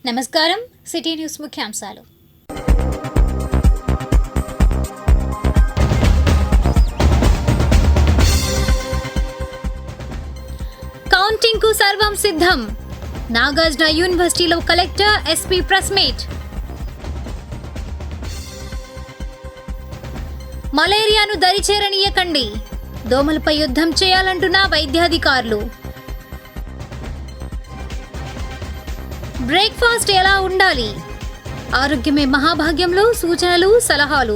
నమస్కారం. City news ముఖ్యాంశాలు. Counting కు సర్వం సిద్ధం. నాగార్జున యూనివర్సిటీలో కలెక్టర్, ఎస్పీ ప్రెస్ మీట్. మలేరియాను దరిచేరనీయకండి. దోమలపై యుద్ధం చేయాలంటున్న వైద్యాధికారులు. బ్రేక్ఫాస్ట్ ఎలా ఉండాలి? ఆరోగ్యమే మహాభాగ్యంలో సూచనలు, సలహాలు.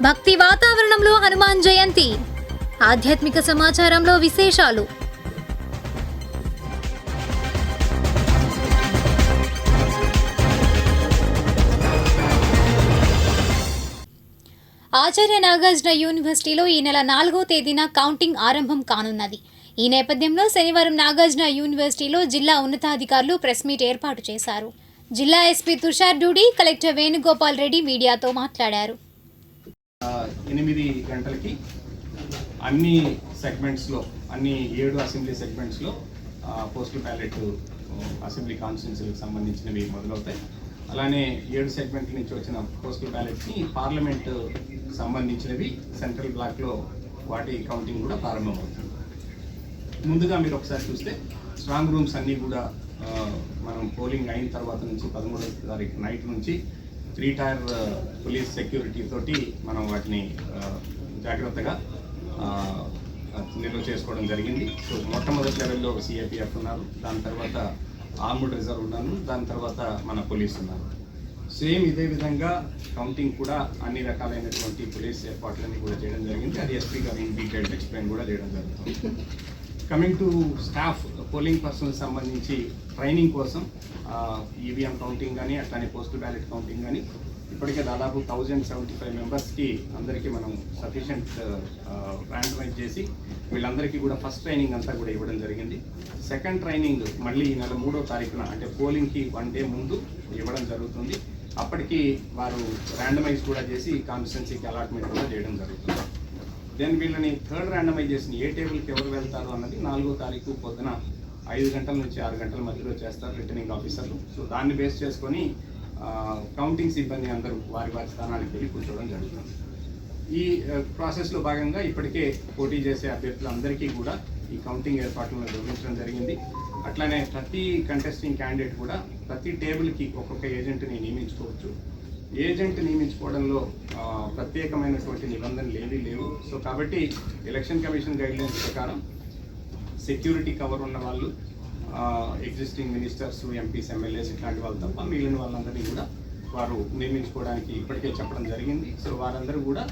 భక్తి వాతావరణంలో హనుమాన్ జయంతి. ఆధ్యాత్మిక సమాచారంలో విశేషాలు. ఆచార్య నాగార్జున యూనివర్సిటీలో ఈ నెల 4వ తేదీన కౌంటింగ్ ఆరంభం కానున్నది. ఈ నేపథ్యంలో శనివారం నాగార్జున యూనివర్సిటీలో జిల్లా ఉన్నతాధికారులు ప్రెస్ మీట్ ఏర్పాటు చేశారు. జిల్లా ఎస్పీ తుషార్ డూడి, కలెక్టర్ వేణుగోపాల్ రెడ్డి మీడియాతో మాట్లాడారు. 8 గంటలకి అన్ని సెగ్మెంట్స్లో, అన్ని 7 అసెంబ్లీ సెగ్మెంట్స్లో పోస్టల్ బ్యాలెట్ అసెంబ్లీ కాన్స్టిట్యున్సీలకు సంబంధించినవి మొదలవుతాయి. అలానే 7 సెగ్మెంట్ల నుంచి వచ్చిన పోస్టల్ బ్యాలెట్స్ని పార్లమెంట్ సంబంధించినవి సెంట్రల్ బ్లాక్లో వాటి కౌంటింగ్ కూడా ప్రారంభమవుతుంది. ముందుగా మీరు ఒకసారి చూస్తే స్ట్రాంగ్ రూమ్స్ అన్నీ కూడా మనం పోలింగ్ అయిన తర్వాత నుంచి 13వ తారీఖు నైట్ నుంచి 3 టైర్ పోలీస్ సెక్యూరిటీ తోటి మనం వాటిని జాగ్రత్తగా నిల్వ చేసుకోవడం జరిగింది. సో మొట్టమొదటి లెవెల్లో సిఐపిఎఫ్ ఉన్నారు, దాని తర్వాత ఆర్మ్డ్ రిజర్వ్ ఉన్నారు, దాని తర్వాత మన పోలీస్ ఉన్నారు. సేమ్ ఇదే విధంగా కౌంటింగ్ కూడా అన్ని రకాలైనటువంటి పోలీస్ ఏర్పాట్లన్నీ కూడా చేయడం జరిగింది. అది ఎస్పీ గారు ఇన్ డీటెయిల్డ్ ఎక్స్ప్లెయిన్ కూడా చేయడం జరుగుతుంది. Coming to staff, polling persons సంబంధించి ట్రైనింగ్ కోసం ఈవీఎం కౌంటింగ్ కానీ అట్లానే పోస్టల్ బ్యాలెట్ కౌంటింగ్ కానీ ఇప్పటికే దాదాపు 1075 మెంబర్స్కి అందరికీ మనం సఫిషియంట్ ర్యాండమైజ్ చేసి వీళ్ళందరికీ కూడా ఫస్ట్ ట్రైనింగ్ అంతా కూడా ఇవ్వడం జరిగింది. సెకండ్ ట్రైనింగ్ మళ్ళీ ఈ నెల 3వ తారీఖున అంటే పోలింగ్కి 1 డే ముందు ఇవ్వడం జరుగుతుంది. అప్పటికి వారు ర్యాండమైజ్ కూడా చేసి కాన్స్టిట్యున్సీకి అలాట్మెంట్ కూడా చేయడం జరుగుతుంది. దెన్ వీళ్ళని థర్డ్ ర్యాండమైజేషన్ ఏ టేబుల్కి ఎవరు వెళ్తారు అన్నది 4వ తారీఖు పొద్దున 5 గంటల నుంచి 6 గంటల మధ్యలో చేస్తారు రిటర్నింగ్ ఆఫీసర్లు. సో దాన్ని బేస్ చేసుకొని కౌంటింగ్ సిబ్బంది అందరూ వారి వారి స్థానానికి వెళ్ళి కూర్చోవడం జరుగుతుంది. ఈ ప్రాసెస్లో భాగంగా ఇప్పటికే పోటీ చేసే అభ్యర్థులందరికీ కూడా ఈ కౌంటింగ్ ఏర్పాట్లను నిర్వహించడం జరిగింది. అట్లానే ప్రతి కంటెస్టింగ్ క్యాండిడేట్ కూడా ప్రతి టేబుల్కి ఒక్కొక్క ఏజెంట్ని నియమించుకోవచ్చు. ఏజెంట్ నియమించుకోవడంలో ప్రత్యేకమైనటువంటి నిబంధనలు ఏవీ లేవు. సో కాబట్టి ఎలక్షన్ కమిషన్ గైడ్లైన్స్ ప్రకారం సెక్యూరిటీ కవర్ ఉన్న వాళ్ళు, ఎగ్జిస్టింగ్ మినిస్టర్స్, ఎంపీస్, ఎమ్మెల్యేస్ ఇట్లాంటి వాళ్ళు తప్ప మిగిలిన వాళ్ళందరినీ కూడా వారు నియమించుకోవడానికి ఇప్పటికే చెప్పడం జరిగింది. సో వారందరూ కూడా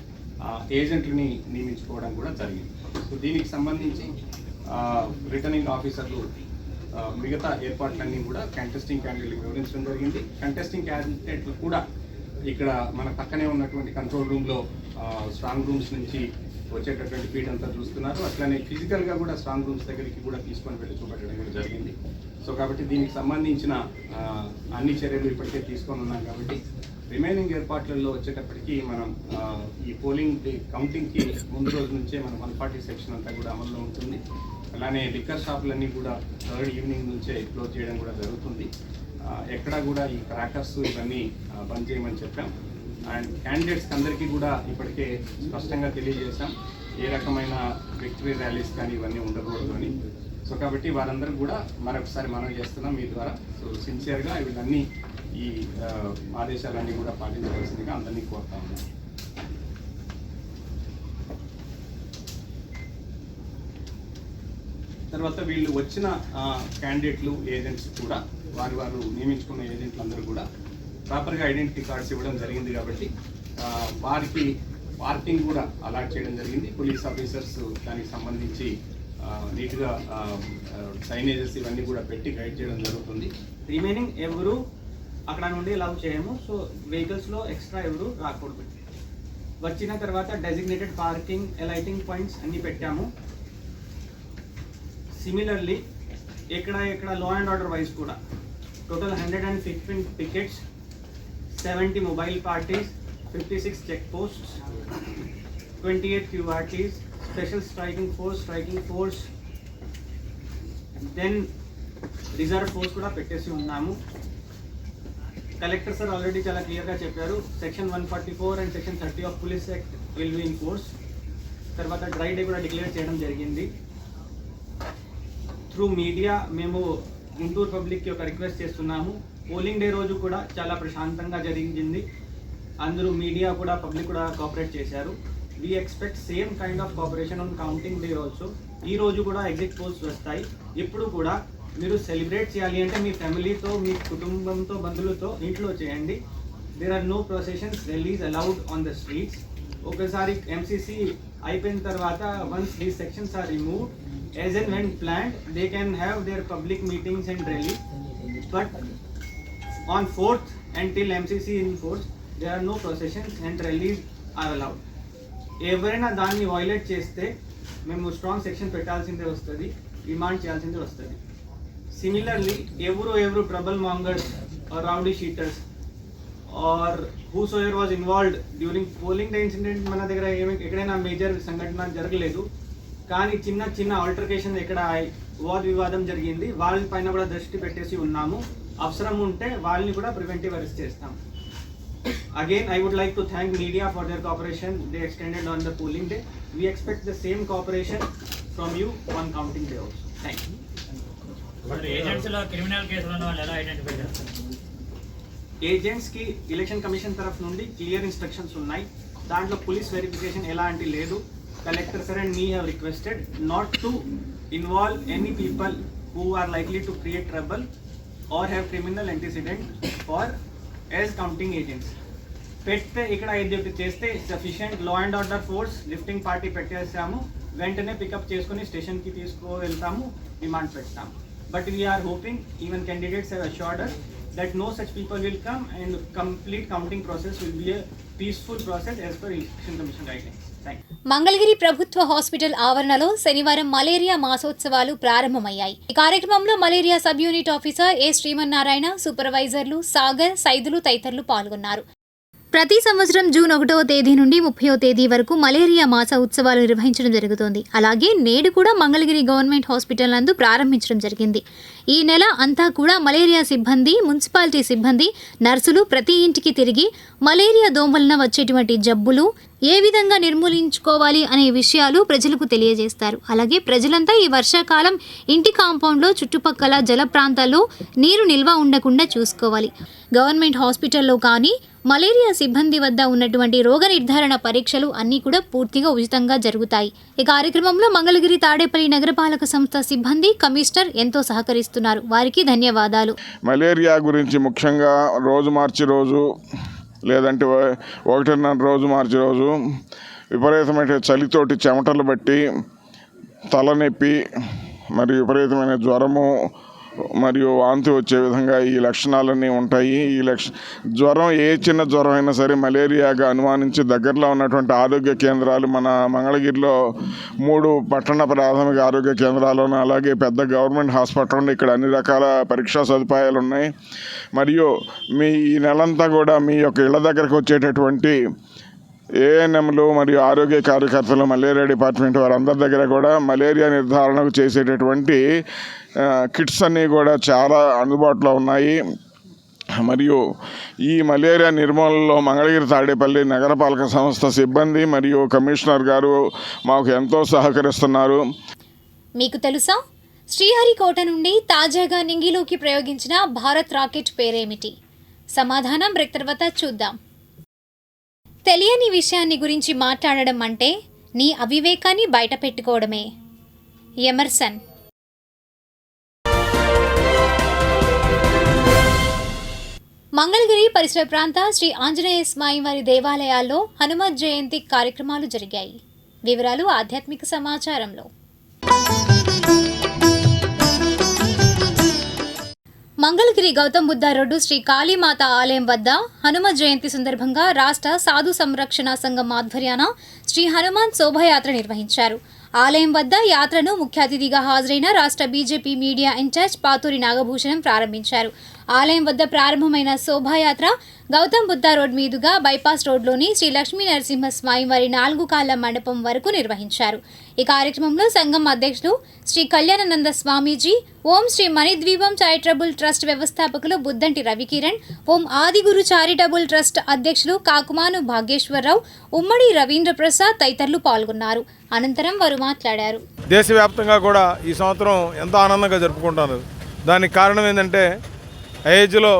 ఏజెంట్లని నియమించుకోవడం కూడా జరిగింది. సో దీనికి సంబంధించి రిటర్నింగ్ ఆఫీసర్లు మిగతా ఏర్పాట్లన్నీ కూడా కంటెస్టింగ్ క్యాండిడేట్లకు వివరించడం జరిగింది. కంటెస్టింగ్ క్యాండిడేట్లు కూడా ఇక్కడ మన పక్కనే ఉన్నటువంటి కంట్రోల్ రూమ్లో స్ట్రాంగ్ రూమ్స్ నుంచి వచ్చేటటువంటి ఫీడ్ అంతా చూస్తున్నారు. అట్లనే ఫిజికల్గా కూడా స్ట్రాంగ్ రూమ్స్ దగ్గరికి కూడా తీసుకొని వెళ్ళి చూపెట్టడం కూడా జరిగింది. సో కాబట్టి దీనికి సంబంధించిన అన్ని చర్యలు ఇప్పటికే తీసుకొని ఉన్నాం. కాబట్టి రిమైనింగ్ ఏర్పాట్లలో వచ్చేటప్పటికి మనం ఈ పోలింగ్ కౌంటింగ్కి ముందు రోజు నుంచే మనం 140 సెక్షన్ అంతా కూడా అమల్లో ఉంటుంది. అలానే లిక్కర్ షాపులన్నీ కూడా థర్డ్ ఈవినింగ్ నుంచే క్లోజ్ చేయడం కూడా జరుగుతుంది. ఎక్కడా కూడా ఈ క్రాకర్స్ ఇవన్నీ బంద్ చేయమని చెప్పాం. అండ్ క్యాండిడేట్స్కి అందరికీ కూడా ఇప్పటికే స్పష్టంగా తెలియజేశాం ఏ రకమైన విక్టరీ ర్యాలీస్ కానీ ఇవన్నీ ఉండకూడదు అని. సో కాబట్టి వారందరూ కూడా మరొకసారి మనం చేస్తున్నాం మీ ద్వారా. సో సిన్సియర్గా వీళ్ళన్నీ ఈ ఆదేశాలన్నీ కూడా పాటించవలసిందిగా అందరినీ కోరుతా ఉన్నాం. తర్వాత వీళ్ళు వచ్చిన క్యాండిడేట్లు, ఏజెంట్స్ కూడా వారు నియమించుకున్న ఏజెంట్లు అందరూ కూడా ప్రాపర్గా ఐడెంటిటీ కార్డ్స్ ఇవ్వడం జరిగింది. కాబట్టి వారికి పార్కింగ్ కూడా అలాట్ చేయడం జరిగింది. పోలీస్ ఆఫీసర్స్ దానికి సంబంధించి నీట్గా సైనేజెస్ ఇవన్నీ కూడా పెట్టి గైడ్ చేయడం జరుగుతుంది. రిమైనింగ్ ఎవరు అక్కడ నుండి లవ్ చేయము. సో వెహికల్స్లో ఎక్స్ట్రా ఎవరు రాకూడదు. వచ్చిన తర్వాత డెసిగ్నేటెడ్ పార్కింగ్, లైటింగ్ పాయింట్స్ అన్నీ పెట్టాము. సిమిలర్లీ ఇక్కడ లా అండ్ ఆర్డర్ వైజ్ కూడా total 115 pickets, 70 mobile parties, 56 checkposts, 28 QRTs, special striking force, then reserve force కూడా పెట్టేసి ఉన్నాము. కలెక్టర్ సార్ ఆల్రెడీ చాలా క్లియర్గా చెప్పారు, section 144 and section 30 of police act will be in force. తర్వాత డ్రై డే కూడా డిక్లేర్ చేయడం జరిగింది. త్రూ మీడియా మేము గుంటూరు పబ్లిక్కి ఒక రిక్వెస్ట్ చేస్తున్నాము, పోలింగ్ డే రోజు కూడా చాలా ప్రశాంతంగా జరిగింది. అందరూ మీడియా కూడా పబ్లిక్ కూడా కోఆపరేట్ చేశారు. We expect same kind of cooperation on counting day also. ఈ రోజు కూడా ఎగ్జిట్ పోల్స్ వస్తాయి. ఇప్పుడు కూడా మీరు సెలబ్రేట్ చేయాలి అంటే మీ ఫ్యామిలీతో, మీ కుటుంబంతో, బంధువులతో ఇంట్లో చేయండి. There are no processions, rallies allowed on the streets. ఒకసారి ఎంసీసీ అయిపోయిన తర్వాత once these sections are removed, as and when planned, they can have their public meetings and rallies. But on 4th until MCC in force, there are no processions and rallies are allowed. ఎవరైనా దాన్ని violate చేస్తే మేము strong section పెట్టాల్సిందే వస్తుంది, demand చేయాల్సిందే వస్తుంది. Similarly ఎవరు trouble mongers or rowdy sheeters or whosoever was involved during polling day incident, మన దగ్గర ఎక్కడైనా మేజర్ సంఘటన జరగలేదు, కానీ చిన్న ఆల్టర్కేషన్ ఎక్కడ వాద్ వివాదం జరిగింది, వాళ్ళ పైన కూడా దృష్టి పెట్టేసి ఉన్నాము. అవసరం ఉంటే వాళ్ళని కూడా ప్రివెంటివ్ అరెస్ట్ చేస్తాం. Again I would like to thank media for their cooperation they extended on the polling day. We expect the same cooperation from you on counting day also. Thank you. ఏజెంట్స్కి election commission తరఫు నుండి clear instructions ఉన్నాయి. దాంట్లో police verification ఎలాంటి లేదు. Collector sir and me have requested not to involve any people who are likely to create trouble or have criminal antecedent for as counting agents. పెడితే ఇక్కడ ఏదైతే చేస్తే sufficient law and order force lifting party పెట్టేసాము, వెంటనే pick up చేసుకుని స్టేషన్కి తీసుకువెళ్తాము, demand పెడతాము. But we are hoping, even candidates have assured us that no such people will come and complete counting process will be a peaceful process as per election commission guidelines. Mangalagiri ప్రభుత్వ hospital ఆవరణలో శనివారం malaria మాసోత్సవాలు ప్రారంభమయ్యాయి. ఈ కార్యక్రమంలో malaria sub unit officer ఏ శ్రీమన్నారాయణ, సూపర్వైజర్లు సాగర్, సైదులు తదితరులు పాల్గొన్నారు. ప్రతి సంవత్సరం జూన్ 1వ తేదీ నుండి 30వ తేదీ వరకు మలేరియా మాస ఉత్సవాలు నిర్వహించడం జరుగుతోంది. అలాగే నేడు కూడా మంగళగిరి గవర్నమెంట్ హాస్పిటల్ నందు ప్రారంభించడం జరిగింది. ఈ నెల అంతా కూడా మలేరియా సిబ్బంది, మున్సిపాలిటీ సిబ్బంది, నర్సులు ప్రతి ఇంటికి తిరిగి మలేరియా దోమ వలన వచ్చేటువంటి జబ్బులు ఏ విధంగా నిర్మూలించుకోవాలి అనే విషయాలు ప్రజలకు తెలియజేస్తారు. అలాగే ప్రజలంతా ఈ వర్షాకాలం ఇంటి కాంపౌండ్లో చుట్టుపక్కల జల ప్రాంతాల్లో నీరు నిల్వ ఉండకుండా చూసుకోవాలి. గవర్నమెంట్ హాస్పిటల్లో కానీ మలేరియా సిబ్బంది వద్ద ఉన్నటువంటి రోగ నిర్ధారణ పరీక్షలు అన్నీ కూడా పూర్తిగా ఉచితంగా జరుగుతాయి. ఈ కార్యక్రమంలో మంగళగిరి తాడేపల్లి నగరపాలక సంస్థ సిబ్బంది, కమిషనర్ ఎంతో సహకరిస్తున్నారు. వారికి ధన్యవాదాలు. మలేరియా గురించి ముఖ్యంగా రోజు మార్చి రోజు లేదంటే 1.5 రోజు మార్చి రోజు విపరీతమైన చలితోటి చెమటలు బట్టి తలనొప్పి మరియు విపరీతమైన జ్వరము మరియు వాంతి వచ్చే విధంగా ఈ లక్షణాలన్నీ ఉంటాయి. జ్వరం ఏ చిన్న జ్వరం అయినా సరే మలేరియాగా అనుమానించి దగ్గరలో ఉన్నటువంటి ఆరోగ్య కేంద్రాలు మన మంగళగిరిలో 3 పట్టణ ప్రాథమిక ఆరోగ్య కేంద్రాలను అలాగే పెద్ద గవర్నమెంట్ హాస్పిటల్ ఇక్కడ అన్ని రకాల పరీక్షా సదుపాయాలు ఉన్నాయి. మరియు మీ ఈ నెలంతా కూడా మీ యొక్క ఇళ్ళ దగ్గరకు వచ్చేటటువంటి ఏఎన్ఎంలు మరియు ఆరోగ్య కార్యకర్తలు, మలేరియా డిపార్ట్మెంట్ వారందరి దగ్గర కూడా మలేరియా నిర్ధారణకు చేసేటటువంటి కిట్స్ అన్నీ కూడా చాలా అందుబాటులో ఉన్నాయి. మరియు ఈ మలేరియా నిర్మూలనలో మంగళగిరి తాడేపల్లి నగరపాలక సంస్థ సిబ్బంది మరియు కమిషనర్ గారు మాకు ఎంతో సహకరిస్తున్నారు. మీకు తెలుసా, శ్రీహరికోట నుండి తాజాగా నింగిలోకి ప్రయోగించిన భారత్ రాకెట్ పేరేమిటి? సమాధానం బ్రేక్ తర్వాత చూద్దాం. తెలియని విషయాన్ని గురించి మాట్లాడడం అంటే నీ అవివేకాన్ని బయట పెట్టుకోవడమే. ఎమర్సన్. మంగళగిరి పరిసర ప్రాంత శ్రీ ఆంజనేయ స్వామివారి దేవాలయాల్లో హనుమత్ జయంతి కార్యక్రమాలు జరిగాయి. వివరాలు ఆధ్యాత్మిక సమాచారంలో. మంగళగిరి గౌతమ్ బుద్ధ రోడ్డు శ్రీ కాళీమాత ఆలయం వద్ద హనుమ జయంతి సందర్భంగా రాష్ట్ర సాధు సంరక్షణ సంఘం ఆధ్వర్యాన శ్రీ హనుమాన్ శోభాయాత్ర నిర్వహించారు. ఆలయం వద్ద యాత్రను ముఖ్య అతిథిగా హాజరైన రాష్ట్ర BJP media in-charge Pathuri Nagabhushanam ప్రారంభించారు. ఆలయం వద్ద ప్రారంభమైన శోభాయాత్ర గౌతమ్ బుద్ధ రోడ్ మీదుగా బైపాస్ రోడ్లోని శ్రీ లక్ష్మీ నరసింహ స్వామివారి 4 కాళ్ల మండపం వరకు నిర్వహించారు. ఈ కార్యక్రమంలో సంఘం అధ్యక్షులు శ్రీ కళ్యాణానంద స్వామీజీ, ఓం శ్రీ మణిద్వీపం చారిటబుల్ ట్రస్ట్ వ్యవస్థాపకులు బుద్దంటి రవికిరణ్, ఓం ఆదిగురు చారిటబుల్ ట్రస్ట్ అధ్యక్షులు కాకుమాను భాగ్యేశ్వరరావు, ఉమ్మడి రవీంద్ర ప్రసాద్ తదితరులు పాల్గొన్నారు. అనంతరం వారు మాట్లాడారు. దేశవ్యాప్తంగా కూడా ఈ సంవత్సరం ఎంతో ఆనందంగా జరుపుకుంటారు. దానికి కారణం ఏంటంటే అయోధ్యలో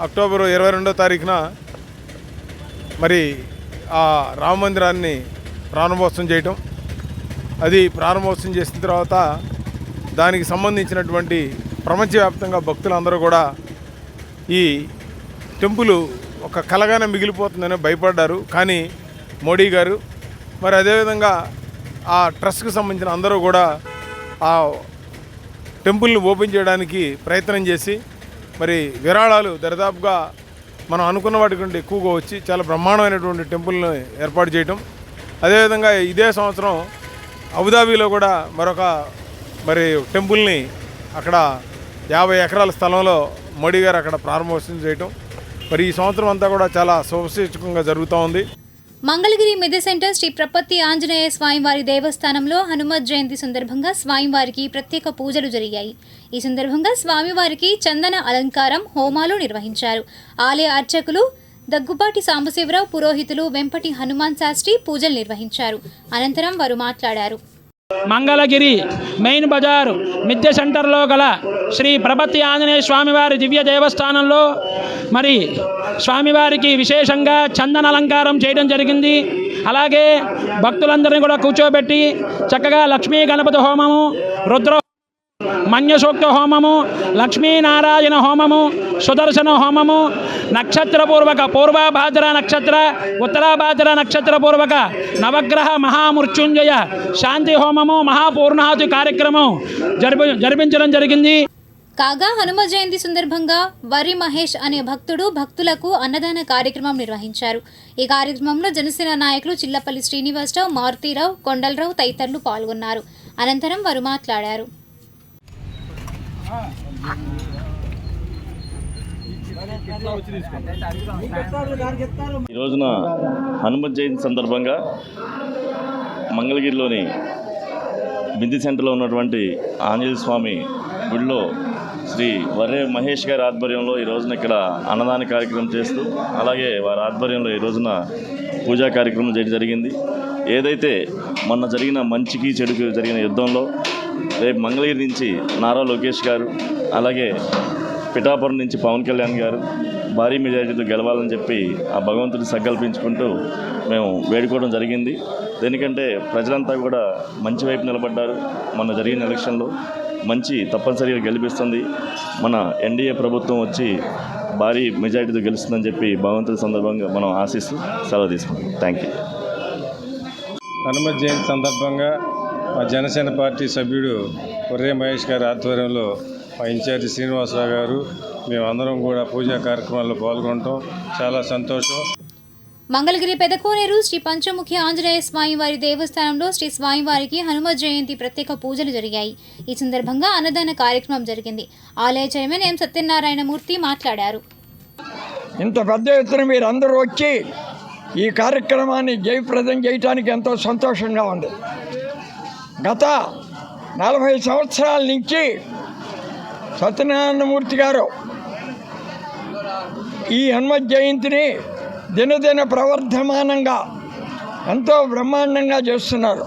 అక్టోబర్ 22వ తారీఖున మరి ఆ రామ మందిరాన్ని ప్రారంభోత్సవం చేయటం, అది ప్రారంభోత్సవం చేసిన తర్వాత దానికి సంబంధించినటువంటి ప్రపంచవ్యాప్తంగా భక్తులందరూ కూడా ఈ టెంపుల్ ఒక కలగానే మిగిలిపోతుందని భయపడ్డారు. కానీ మోడీ గారు మరి అదేవిధంగా ఆ ట్రస్ట్కి సంబంధించిన అందరూ కూడా ఆ టెంపుల్ని ఓపెన్ చేయడానికి ప్రయత్నం చేసి మరి విరాళాలు దరిదాపుగా మనం అనుకున్న వాటి కంటే ఎక్కువగా వచ్చి చాలా బ్రహ్మాండమైనటువంటి టెంపుల్ని ఏర్పాటు చేయటం. అదేవిధంగా ఇదే సంవత్సరం అబుదాబీలో కూడా మరొక టెంపుల్ని అక్కడ 50 ఎకరాల స్థలంలో మోడీ గారు అక్కడ ప్రారంభోత్సవం చేయటం మరి ఈ సంవత్సరం అంతా కూడా చాలా శుభసూచకంగా జరుగుతూ ఉంది. మంగళగిరి మిద్దె సెంటర్ శ్రీ ప్రపత్తి ఆంజనేయ స్వామివారి దేవస్థానంలో హనుమత్ జయంతి సందర్భంగా స్వామివారికి ప్రత్యేక పూజలు జరిగాయి. ఈ సందర్భంగా స్వామివారికి చందన అలంకారం, హోమాలు నిర్వహించారు. ఆలయ అర్చకులు దగ్గుబాటి సాంబశివరావు, పురోహితులు వెంపటి హనుమాన్ శాస్త్రి పూజలు నిర్వహించారు. అనంతరం వారు మాట్లాడారు. మంగళగిరి మెయిన్ బజారు మిద్దె సెంటర్లో గల శ్రీ ప్రపత్తి ఆంజనేయ స్వామివారి దివ్య దేవస్థానంలో మరి స్వామివారికి విశేషంగా చందన అలంకారం చేయడం జరిగింది. అలాగే భక్తులందరినీ కూడా కూర్చోబెట్టి చక్కగా లక్ష్మీ గణపతి హోమము, రుద్ర మన్యసూక్త హోమము, లక్ష్మీనారాయణ హోమము, సుదర్శన హోమము, నక్షత్రపూర్వక పూర్వభాద్ర నక్షత్ర, ఉత్తరాభాద్ర నక్షత్రపూర్వక నవగ్రహ మహామృత్యుంజయ శాంతి హోమము, మహాపూర్ణాహుతి కార్యక్రమం జరిపించడం జరిగింది. కాగా హనుమ జయంతి సందర్భంగా వరి మహేష్ అనే భక్తులకు అన్నదాన కార్యక్రమం నిర్వహించారు. ఈ కార్యక్రమంలో జనసేన నాయకులు చిల్లపల్లి శ్రీనివాసరావు, మారుతీరావు, కొండలరావు తదితరులు పాల్గొన్నారు. అనంతరం వారు మాట్లాడారు. ఈ రోజున హనుమత్ జయంతి సందర్భంగా మంగళగిరిలోని బింది సెంటర్లో ఉన్నటువంటి ఆంజనేయ స్వామి గుడిలో శ్రీ వర్రే మహేష్ గారి ఆధ్వర్యంలో ఈ రోజున ఇక్కడ అన్నదాన కార్యక్రమం చేస్తూ, అలాగే వారి ఆధ్వర్యంలో ఈ రోజున పూజా కార్యక్రమం చేయడం జరిగింది. ఏదైతే మొన్న జరిగిన మంచికి చెడుకు జరిగిన యుద్ధంలో రేపు మంగళగిరి నుంచి నారా లోకేష్ గారు, అలాగే పిఠాపురం నుంచి పవన్ కళ్యాణ్ గారు భారీ మెజారిటీతో గెలవాలని చెప్పి ఆ భగవంతుడి సంకల్పించుకుంటూ మేము వేడుకోవడం జరిగింది. దేనికంటే ప్రజలంతా కూడా మంచి వైపు నిలబడ్డారు. మొన్న జరిగిన ఎలక్షన్లో మంచి తప్పనిసరిగా గెలిపిస్తుంది, మన ఎన్డీఏ ప్రభుత్వం వచ్చి భారీ మెజారిటీతో గెలుస్తుందని చెప్పి భగవంతుడి సందర్భంగా మనం ఆశిస్తూ సెలవు తీసుకుంటాం. Thank you. హనుమత్ జయంతి సందర్భంగా మా జనసేన పార్టీ సభ్యుడు వర్రే మహేష్ గారి ఆధ్వర్యంలో మా ఇన్ఛార్జి శ్రీనివాసరావు గారు మేమందరం కూడా పూజా కార్యక్రమాల్లో పాల్గొనడం చాలా సంతోషం. మంగళగిరి పెదకోనేరు శ్రీ పంచముఖి ఆంజనేయ స్వామివారి దేవస్థానంలో శ్రీ స్వామివారికి హనుమత్ జయంతి ప్రత్యేక పూజలు జరిగాయి. ఈ సందర్భంగా అన్నదాన కార్యక్రమం జరిగింది. ఆలయ చైర్మన్ ఎం సత్యనారాయణమూర్తి మాట్లాడారు. ఇంత పెద్ద ఎత్తున మీరందరూ వచ్చి ఈ కార్యక్రమాన్ని జయప్రదం చేయడానికి ఎంతో సంతోషంగా ఉంది. గత 40 సంవత్సరాల నుంచి సత్యనారాయణమూర్తి గారు ఈ హనుమత్ జయంతిని దినదిన ప్రవర్ధమానంగా ఎంతో బ్రహ్మాండంగా చేస్తున్నారు.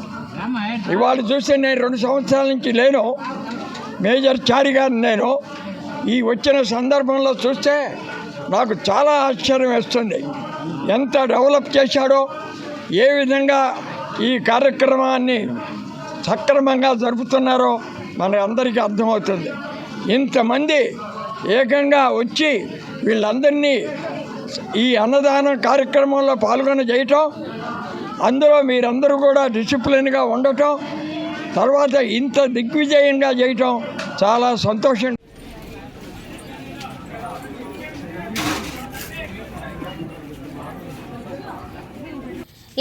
ఇవాళ చూస్తే నేను 2 సంవత్సరాల నుంచి లేను, మేజర్ చారి గారు నేను ఈ వచ్చిన సందర్భంలో చూస్తే నాకు చాలా ఆశ్చర్యం వేస్తుంది. ఎంత డెవలప్ చేశాడో, ఏ విధంగా ఈ కార్యక్రమాన్ని సక్రమంగా జరుపుతున్నారో మన అందరికీ అర్థమవుతుంది. ఇంతమంది ఏకంగా వచ్చి వీళ్ళందరినీ ఈ అన్నదాన కార్యక్రమంలో పాల్గొన చేయటం, అందులో మీరందరూ కూడా డిసిప్లిన్గా ఉండటం, తర్వాత ఇంత దిగ్విజయంగా చేయటం చాలా సంతోషం.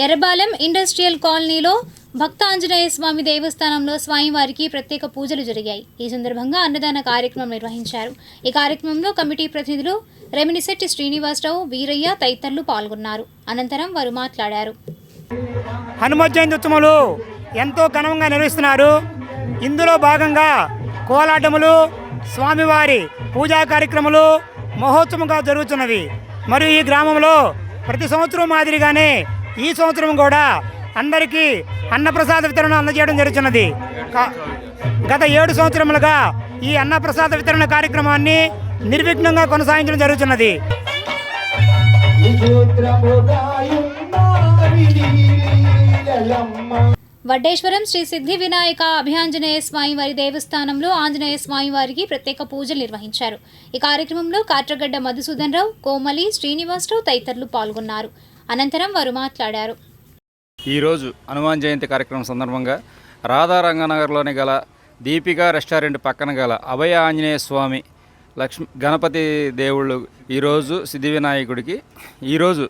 ఎర్రబాలెం ఇండస్ట్రియల్ కాలనీలో భక్త ఆంజనేయ స్వామి దేవస్థానంలో స్వామివారికి ప్రత్యేక పూజలు జరిగాయి. ఈ సందర్భంగా అన్నదాన కార్యక్రమం నిర్వహించారు. ఈ కార్యక్రమంలో కమిటీ ప్రతినిధులు రెమినిశెట్టి శ్రీనివాసరావు, వీరయ్య తదితరులు పాల్గొన్నారు. అనంతరం వారు మాట్లాడారు. హనుమత్ జయంతి ఉత్సవంలో ఎంతో ఘనంగా నిర్వహిస్తున్నారు. ఇందులో భాగంగా కోలాటములు, స్వామివారి పూజా కార్యక్రమాలు మహోత్సవంగా జరుగుతున్నవి. మరియు ఈ గ్రామంలో ప్రతి సంవత్సరం మాదిరిగానే ఈ సంవత్సరం కూడా అందరికీ అన్నప్రసాద వితరణ అందజేయడం జరుగుతున్నది. గత 7 సంవత్సరములుగా ఈ అన్నప్రసాద వితరణ కార్యక్రమాన్ని నిర్విఘ్నంగా కొనసాగించడం జరుగుతున్నది. వడ్డేశ్వరం శ్రీ సిద్ధి వినాయక అభయాంజనేయ స్వామి వారి దేవస్థానంలో ఆంజనేయ స్వామి వారికి ప్రత్యేక పూజలు నిర్వహించారు. ఈ కార్యక్రమంలో కాట్రగడ్డ మధుసూదన్ రావు, కోమలి, శ్రీనివాసరావు తదితరులు పాల్గొన్నారు. అనంతరం వారు మాట్లాడారు. ఈరోజు హనుమాన్ జయంతి కార్యక్రమం సందర్భంగా రాధారంగనగర్లోని గల దీపికా రెస్టారెంట్ పక్కన గల అభయ ఆంజనేయ స్వామి గణపతి దేవుళ్ళు ఈరోజు సిద్ధి వినాయకుడికి ఈరోజు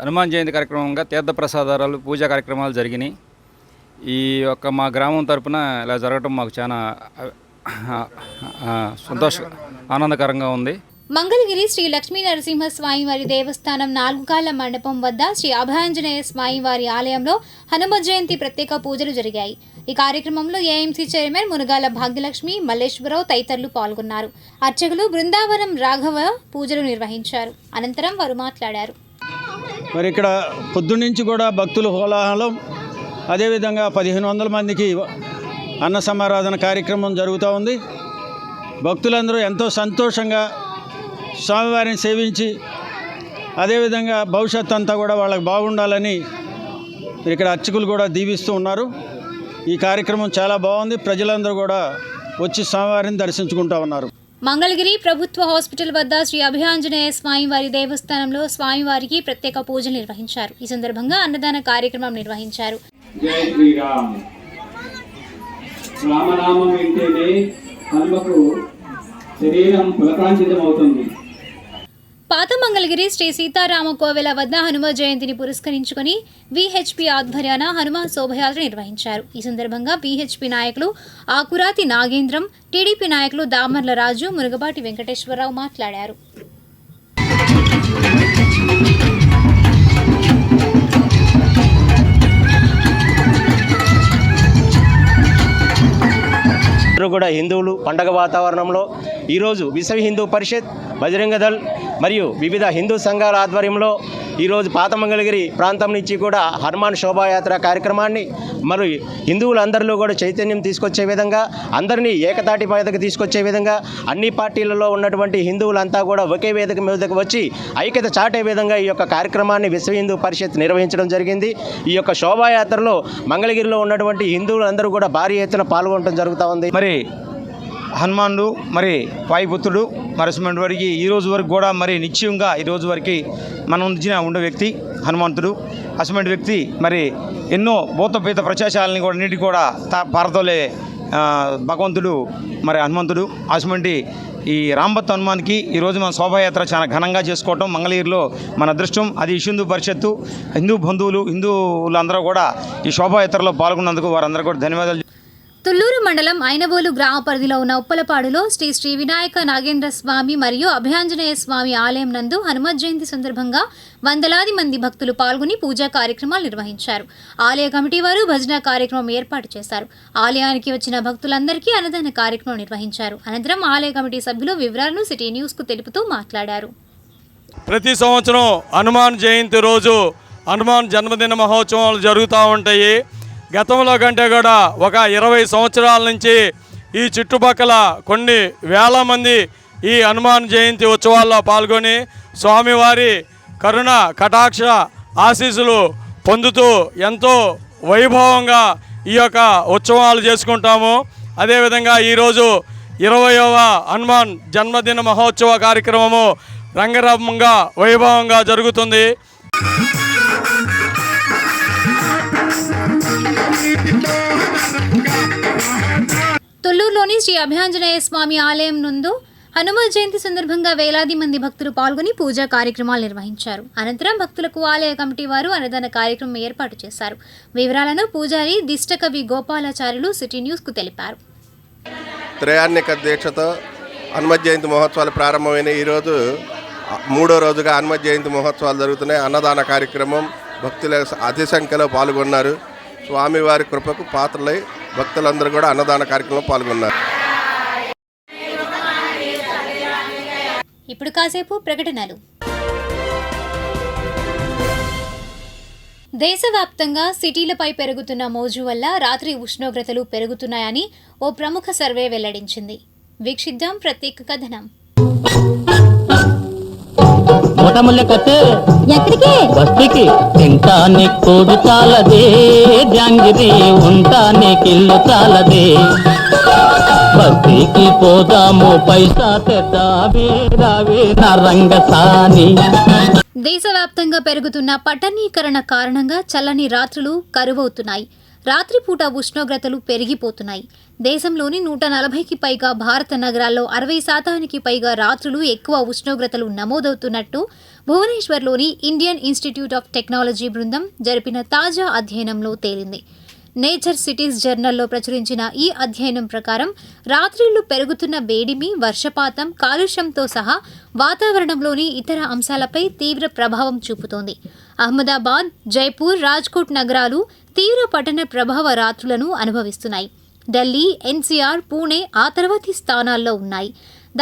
హనుమాన్ జయంతి కార్యక్రమంగా తీర్థప్రసాదాలు పూజా కార్యక్రమాలు జరిగినాయి. ఈ యొక్క మా గ్రామం తరపున ఇలా జరగటం మాకు చాలా ఆనందకరంగా ఉంది. మంగళగిరి శ్రీ లక్ష్మీ నరసింహ స్వామివారి దేవస్థానం 4 కాళ్ల మండపం వద్ద శ్రీ అభయాంజనేయ స్వామివారి ఆలయంలో హనుమ జయంతి ప్రత్యేక పూజలు జరిగాయి. ఈ కార్యక్రమంలో ఏఎంసీ చైర్మన్ మునగాల భాగ్యలక్ష్మి, మల్లేశ్వరరావు తదితరులు పాల్గొన్నారు. అర్చకులు బృందావనం రాఘవ పూజలు నిర్వహించారు. అనంతరం వారు మాట్లాడారు. మరి ఇక్కడ పొద్దున్నుంచి కూడా భక్తుల కోలాహలం, అదేవిధంగా 1500 మందికి అన్న సమారాధన కార్యక్రమం జరుగుతూ ఉంది. భక్తులందరూ ఎంతో సంతోషంగా స్వామివారిని సేవించి అదేవిధంగా భవిష్యత్తు అంతా కూడా వాళ్ళకి బాగుండాలని ఇక్కడ అర్చకులు కూడా దీవిస్తూ ఉన్నారు. ఈ కార్యక్రమం చాలా బాగుంది. ప్రజలందరూ కూడా వచ్చి స్వామివారిని దర్శించుకుంటూ ఉన్నారు. మంగళగిరి ప్రభుత్వ హాస్పిటల్ వద్ద శ్రీ అభయాంజనేయ స్వామివారి దేవస్థానంలో స్వామివారికి ప్రత్యేక పూజలు నిర్వహించారు. ఈ సందర్భంగా అన్నదాన కార్యక్రమం నిర్వహించారు. జై శ్రీరామ్. రామనామం వింటేనే హనుమకు శరీరం పులకాంచితమవుతుంది. పాత మంగళగిరి శ్రీ సీతారామ కోవెల వద్ద హనుమ జయంతిని పురస్కరించుకుని విహెచ్పి ఆధ్వర్యాన హనుమ శోభయాత్ర నిర్వహించారు. ఈ సందర్భంగా విహెచ్పి నాయకులు ఆకురాతి నాగేంద్రం, టీడీపీ నాయకులు దామర్ల రాజు, మురుగపాటి వెంకటేశ్వరరావు మాట్లాడారు. కూడా హిందువులు పండగ వాతావరణంలో ఈరోజు విశ్వ హిందూ పరిషత్, బజరంగ దళ్ మరియు వివిధ హిందూ సంఘాల ఆధ్వర్యంలో ఈరోజు పాత మంగళగిరి ప్రాంతం నుంచి కూడా హనుమాన్ శోభాయాత్ర కార్యక్రమాన్ని మరి హిందువులందరిలో కూడా చైతన్యం తీసుకొచ్చే విధంగా, అందరినీ ఏకతాటి మీదకు తీసుకొచ్చే విధంగా అన్ని పార్టీలలో ఉన్నటువంటి హిందువులంతా కూడా ఒకే వేదిక మీదకు వచ్చి ఐక్యత చాటే విధంగా ఈ యొక్క కార్యక్రమాన్ని విశ్వ హిందూ పరిషత్ నిర్వహించడం జరిగింది. ఈ యొక్క శోభాయాత్రలో మంగళగిరిలో ఉన్నటువంటి హిందువులందరూ కూడా భారీ ఎత్తున పాల్గొనడం జరుగుతూ ఉంది. మరి హనుమానుడు మరి వాయుపుత్రుడు మరసమంటి వారికి ఈ రోజు వరకు కూడా మరి నిశ్చయంగా ఈ రోజు వరకు మనం ఉండే వ్యక్తి హనుమంతుడు. అటువంటి వ్యక్తి మరి ఎన్నో భూతపేత ప్రచాశాలని కూడా నీటి కూడా పారతోలే భగవంతుడు మరి హనుమంతుడు. అటువంటి ఈ రాంబత్ హనుమాన్కి ఈరోజు మన శోభాయాత్ర చాలా ఘనంగా చేసుకోవటం మంగళగిరిలో మన అదృష్టం. అది హిందూ పరిషత్తు, హిందూ బంధువులు, హిందువులందరూ కూడా ఈ శోభాయాత్రలో పాల్గొన్నందుకు వారందరూ కూడా ధన్యవాదాలు. తుళ్లూరు మండలం ఐనవోలు గ్రామ పరిధిలో ఉన్న ఉప్పలపాడులో శ్రీ వినాయక నాగేంద్ర స్వామి మరియు అభయాంజనేయ స్వామి ఆలయం నందు హనుమత్ జయంతి సందర్భంగా వందలాది మంది భక్తులు పాల్గొని పూజా కార్యక్రమాలు నిర్వహించారు. ఆలయ కమిటీ వారు భజన కార్యక్రమం ఏర్పాటు చేశారు. ఆలయానికి వచ్చిన భక్తులందరికీ అన్నదాన కార్యక్రమం నిర్వహించారు. అనంతరం ఆలయ కమిటీ సభ్యులు వివరాలను సిటీ న్యూస్కు తెలుపుతూ మాట్లాడారు. ప్రతి సంవత్సరం హనుమాన్ జయంతి రోజు హనుమాన్ జన్మదిన మహోత్సవాలు జరుగుతూ ఉంటాయి. గతంలో కంటే కూడా ఒక 20 సంవత్సరాల నుంచి ఈ చుట్టుపక్కల కొన్ని వేల మంది ఈ హనుమాన్ జయంతి ఉత్సవాల్లో పాల్గొని స్వామివారి కరుణ కటాక్ష ఆశీస్సులు పొందుతూ ఎంతో వైభవంగా ఈ యొక్క ఉత్సవాలు చేసుకుంటాము. అదేవిధంగా ఈరోజు 20వ హనుమాన్ జన్మదిన మహోత్సవ కార్యక్రమము రంగరంగంగా వైభవంగా జరుగుతుంది. తుళ్లూరులోని శ్రీ అభయాంజనేయ స్వామి ఆలయం నందు హనుమ జయంతి సందర్భంగా వేలాది మంది భక్తులు పాల్గొని పూజా కార్యక్రమాలు నిర్వహించారు. అనంతరం భక్తులకు ఆలయ కమిటీ వారు అన్నదాన కార్యక్రమం ఏర్పాటు చేశారు. వివరాలను పూజారి దిష్టకవి గోపాలాచార్యులు సిటీ న్యూస్కు తెలిపారు. త్రయాణిక దీక్షతో హనుమత్ జయంతి మహోత్సవాలు ప్రారంభమైన ఈరోజు 3వ రోజుగా హనుమత్ జయంతి మహోత్సవాలు జరుగుతున్నాయి. అన్నదాన కార్యక్రమం భక్తుల అతి సంఖ్యలో పాల్గొన్నారు. స్వామివారి కృపకు పాత్రలై భక్తులందరూ కూడా అన్నదాన కార్యక్రమంలో పాల్గొన్నారు. ఇప్పుడు కాసేపు ప్రకటనలు. దేశవ్యాప్తంగా సిటీలపై పెరుగుతున్న మోజు వల్ల రాత్రి ఉష్ణోగ్రతలు పెరుగుతున్నాయని ఓ ప్రముఖ సర్వే వెల్లడించింది. వీక్షిద్దాం ప్రత్యేక కథనం. ఎక్కడికి బస్తికి తింటాని కూడు చాలదే, జాంగిరి ఉంటానికి ఇల్లు చాలదే, బస్తికి పోదాము పైసా తెద్దావే రావే నా రంగసాని. దేశవ్యాప్తంగా పెరుగుతున్న పట్టణీకరణ కారణంగా చల్లని రాత్రులు కరువవుతున్నాయి. రాత్రిపూట ఉష్ణోగ్రతలు పెరిగిపోతున్నాయి. దేశంలోని 140కి పైగా భారత నగరాల్లో 60% పైగా రాత్రులు ఎక్కువ ఉష్ణోగ్రతలు నమోదవుతున్నట్టు భువనేశ్వర్లోని ఇండియన్ ఇన్స్టిట్యూట్ ఆఫ్ టెక్నాలజీ బృందం జరిపిన తాజా అధ్యయనంలో తేలింది. నేచర్ సిటీస్ జర్నల్లో ప్రచురించిన ఈ అధ్యయనం ప్రకారం రాత్రిళ్లు పెరుగుతున్న వేడిమి, వర్షపాతం, కాలుష్యంతో సహా వాతావరణంలోని ఇతర అంశాలపై తీవ్ర ప్రభావం చూపుతోంది. అహ్మదాబాద్, జైపూర్, రాజ్కోట్ నగరాలు తీవ్ర పట్టణ ప్రభావ రాత్రులను అనుభవిస్తున్నాయి. ఢిల్లీ, ఎన్సీఆర్, పూణే ఆ తర్వాతి స్థానాల్లో ఉన్నాయి.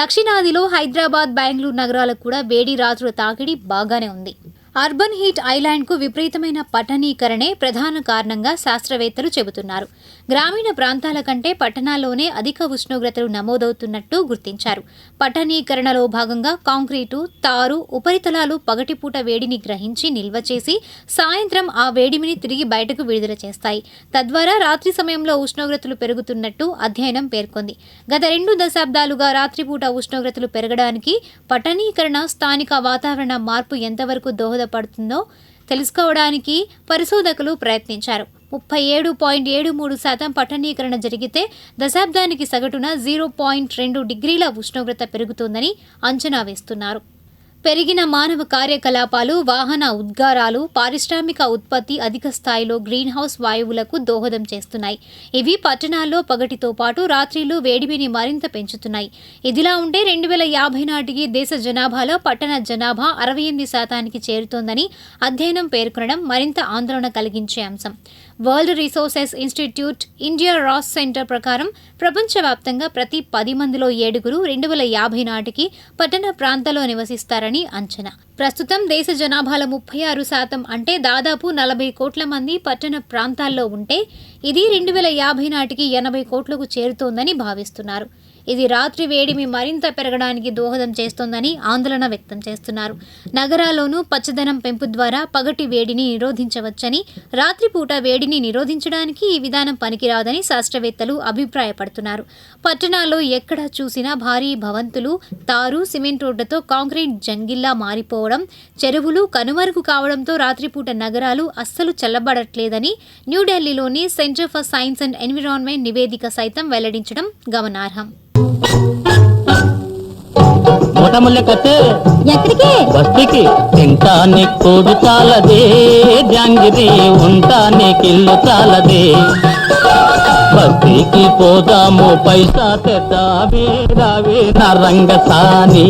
దక్షిణాదిలో హైదరాబాద్, బెంగళూరు నగరాలకు కూడా వేడి రాత్రుల తాకిడి బాగానే ఉంది. అర్బన్ హీట్ ఐలాండ్కు విపరీతమైన పట్టణీకరణే ప్రధాన కారణంగా శాస్త్రవేత్తలు చెబుతున్నారు. గ్రామీణ ప్రాంతాల కంటే పట్టణాల్లోనే అధిక ఉష్ణోగ్రతలు నమోదవుతున్నట్టు గుర్తించారు. పట్టణీకరణలో భాగంగా కాంక్రీటు, తారు, ఉపరితలాలు పగటిపూట వేడిని గ్రహించి నిల్వ చేసి సాయంత్రం ఆ వేడిమిని తిరిగి బయటకు విడుదల చేస్తాయి. తద్వారా రాత్రి సమయంలో ఉష్ణోగ్రతలు పెరుగుతున్నట్టు అధ్యయనం పేర్కొంది. గత 2 దశాబ్దాలుగా రాత్రిపూట ఉష్ణోగ్రతలు పెరగడానికి పట్టణీకరణ, స్థానిక వాతావరణ మార్పు ఎంతవరకు దోహదపడుతుందో తెలుసుకోవడానికి పరిశోధకులు ప్రయత్నించారు. 37.73% పట్టణీకరణ జరిగితే దశాబ్దానికి సగటున 0.2 డిగ్రీల ఉష్ణోగ్రత పెరుగుతోందని అంచనా వేస్తున్నారు. పెరిగిన మానవ కార్యకలాపాలు, వాహన ఉద్గారాలు, పారిశ్రామిక ఉత్పత్తి అధిక స్థాయిలో గ్రీన్ హౌస్ వాయువులకు దోహదం చేస్తున్నాయి. ఇవి పట్టణాల్లో పగటితో పాటు రాత్రిళ్లు వేడిమిని మరింత పెంచుతున్నాయి. ఇదిలా ఉంటే 2050 నాటికి దేశ జనాభాలో పట్టణ జనాభా 68% చేరుతోందని అధ్యయనం పేర్కొనడం మరింత ఆందోళన కలిగించే అంశం. World resources institute India Ross center ప్రకారం ప్రపంచవ్యాప్తంగా ప్రతి 10 మందిలో 7 2050 నాటికి పట్టణ ప్రాంతాల్లో నివసిస్తారని అంచనా. ప్రస్తుతం దేశ జనాభాలో 36% అంటే దాదాపు 40 కోట్ల మంది పట్టణ ప్రాంతాల్లో ఉంటే ఇది 2050 నాటికి 80 కోట్లకు చేరుతోందని భావిస్తున్నారు. ఇది రాత్రి వేడిమి మరింత పెరగడానికి దోహదం చేస్తోందని ఆందోళన వ్యక్తం చేస్తున్నారు. నగరాల్లోనూ పచ్చదనం పెంపు ద్వారా పగటి వేడిని నిరోధించవచ్చని, రాత్రిపూట వేడిని నిరోధించడానికి ఈ విధానం పనికిరాదని శాస్త్రవేత్తలు అభిప్రాయపడుతున్నారు. పట్టణాల్లో ఎక్కడ చూసినా భారీ భవంతులు, తారు, సిమెంట్ రోడ్లతో కాంక్రీట్ జంగిల్లా మారిపోవడం, చెరువులు కనుమరుగు కావడంతో రాత్రిపూట నగరాలు అస్సలు చల్లబడట్లేదని న్యూఢిల్లీలోని centre for science and environment నివేదిక సైతం వెల్లడించడం గమనార్హం. ఎక్కడికి బస్తికి తింటాని కూడు చాలదే, జాంగిరి ఉంటానికి ఇల్లు చాలదే, బస్తికి పోదాము పైసా తెద్దావే రావే నా రంగసాని.